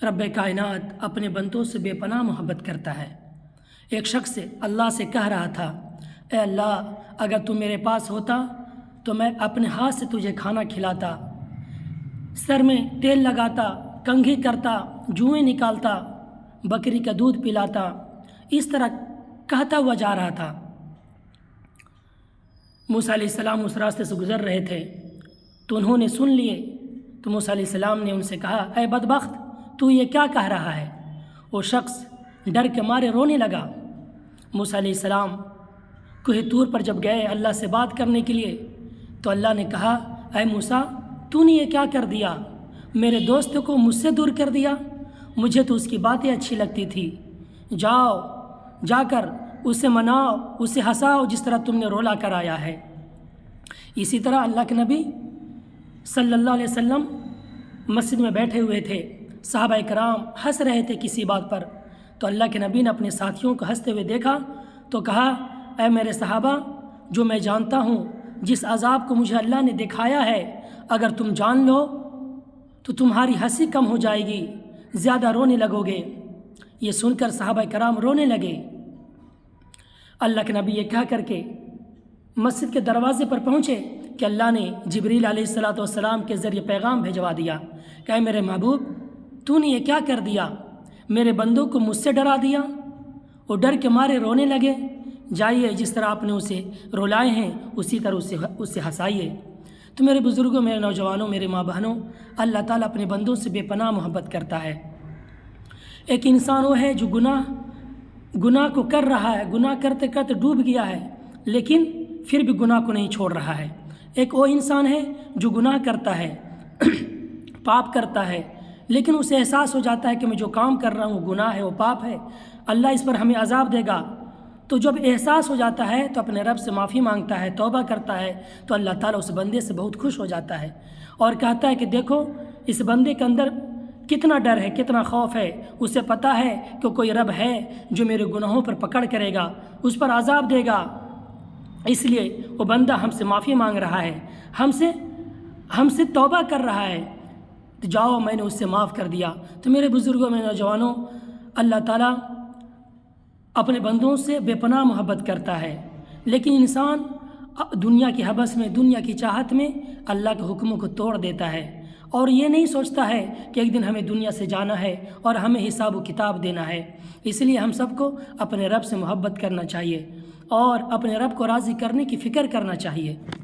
رب کائنات اپنے بندوں سے بے پناہ محبت کرتا ہے۔ ایک شخص اللہ سے کہہ رہا تھا، اے اللہ، اگر تو میرے پاس ہوتا تو میں اپنے ہاتھ سے تجھے کھانا کھلاتا، سر میں تیل لگاتا، کنگھی کرتا، جوئیں نکالتا، بکری کا دودھ پلاتا۔ اس طرح کہتا ہوا جا رہا تھا۔ موسیٰ علیہ السلام اس راستے سے گزر رہے تھے تو انہوں نے سن لیے، تو موسیٰ علیہ السلام نے ان سے کہا، اے بدبخت، تو یہ کیا کہہ رہا ہے؟ وہ شخص ڈر کے مارے رونے لگا۔ موسیٰ علیہ السلام کوہ طور پر جب گئے اللہ سے بات کرنے کے لیے تو اللہ نے کہا، اے موسیٰ، تو نے یہ کیا کر دیا؟ میرے دوست کو مجھ سے دور کر دیا؟ مجھے تو اس کی باتیں اچھی لگتی تھی۔ جاؤ، جا کر اسے مناؤ، اسے ہنساؤ جس طرح تم نے رولا کر آیا ہے۔ اسی طرح اللہ کے نبی صلی اللہ علیہ وسلم مسجد میں بیٹھے ہوئے تھے، صحابہ کرام ہنس رہے تھے کسی بات پر، تو اللہ کے نبی نے اپنے ساتھیوں کو ہنستے ہوئے دیکھا تو کہا، اے میرے صحابہ، جو میں جانتا ہوں، جس عذاب کو مجھے اللہ نے دکھایا ہے، اگر تم جان لو تو تمہاری ہنسی کم ہو جائے گی، زیادہ رونے لگو گے۔ یہ سن کر صحابہ کرام رونے لگے۔ اللہ کے نبی یہ کہہ کر کے مسجد کے دروازے پر پہنچے کہ اللہ نے جبریل علیہ السلام کے ذریعے پیغام بھیجوا دیا کہ اے میرے محبوب، تو نے یہ کیا کر دیا؟ میرے بندوں کو مجھ سے ڈرا دیا۔ وہ ڈر کے مارے رونے لگے۔ جائیے، جس طرح آپ نے اسے رلائے ہیں اسی طرح اسے ہنسائیے۔ تو میرے بزرگوں، میرے نوجوانوں، میرے ماں بہنوں، اللہ تعالیٰ اپنے بندوں سے بے پناہ محبت کرتا ہے۔ ایک انسان وہ ہے جو گناہ کو کر رہا ہے، گناہ کرتے کرتے ڈوب گیا ہے، لیکن پھر بھی گناہ کو نہیں چھوڑ رہا ہے۔ ایک وہ انسان ہے جو گناہ کرتا ہے، پاپ کرتا ہے، لیکن اسے احساس ہو جاتا ہے کہ میں جو کام کر رہا ہوں وہ گناہ ہے، وہ پاپ ہے، اللہ اس پر ہمیں عذاب دے گا۔ تو جب احساس ہو جاتا ہے تو اپنے رب سے معافی مانگتا ہے، توبہ کرتا ہے، تو اللہ تعالیٰ اس بندے سے بہت خوش ہو جاتا ہے اور کہتا ہے کہ دیکھو اس بندے کے اندر کتنا ڈر ہے، کتنا خوف ہے، اسے پتہ ہے کہ کوئی رب ہے جو میرے گناہوں پر پکڑ کرے گا، اس پر عذاب دے گا، اس لیے وہ بندہ ہم سے معافی مانگ رہا ہے، ہم سے توبہ کر رہا ہے، تو جاؤ، میں نے اس سے معاف کر دیا۔ تو میرے بزرگوں، میرے نوجوانوں، اللہ تعالیٰ اپنے بندوں سے بے پناہ محبت کرتا ہے، لیکن انسان دنیا کی حبس میں، دنیا کی چاہت میں اللہ کے حکموں کو توڑ دیتا ہے اور یہ نہیں سوچتا ہے کہ ایک دن ہمیں دنیا سے جانا ہے اور ہمیں حساب و کتاب دینا ہے۔ اس لیے ہم سب کو اپنے رب سے محبت کرنا چاہیے اور اپنے رب کو راضی کرنے کی فکر کرنا چاہیے۔